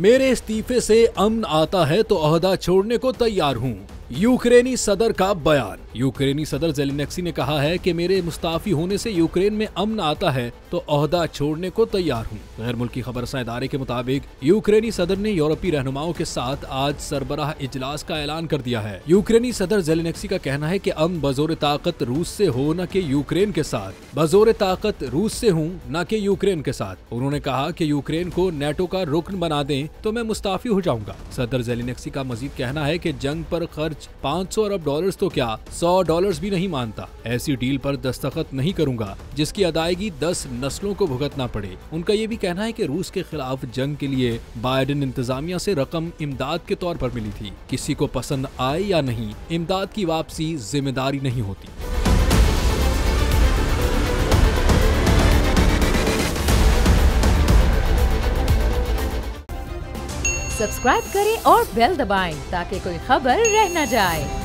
मेरे इस्तीफे से अमन आता है तो ओहदा छोड़ने को तैयार हूँ। यूक्रेनी सदर का बयान। यूक्रेनी सदर ज़ेलेंस्की ने कहा है कि मेरे मुस्ताफी होने से यूक्रेन में अमन आता है तो ओहदा छोड़ने को तैयार हूँ। गैर मुल्की खबरसां इदारे के मुताबिक यूक्रेनी सदर ने यूरोपीय रहनुमाओं के साथ आज सरबराह इजलास का ऐलान कर दिया है। यूक्रेनी सदर ज़ेलेंस्की का कहना है कि अमन बजोर ताकत रूस से हो न कि यूक्रेन के साथ। बजोर ताकत रूस से हूँ न कि यूक्रेन के साथ। उन्होंने कहा कि यूक्रेन को नेटो का रुकन बना दें तो मैं मुस्ताफी हो जाऊंगा। सदर ज़ेलेंस्की का मजीद कहना है कि जंग पर खर्च 500 अरब डॉलर्स तो क्या $100 भी नहीं मानता। ऐसी डील पर दस्तखत नहीं करूंगा जिसकी अदायगी 10 नस्लों को भुगतना पड़े। उनका ये भी कहना है कि रूस के खिलाफ जंग के लिए बाइडेन इंतजामिया से रकम इमदाद के तौर पर मिली थी। किसी को पसंद आए या नहीं, इमदाद की वापसी जिम्मेदारी नहीं होती। सब्सक्राइब करें और बेल दबाएं ताकि कोई खबर रह न जाए।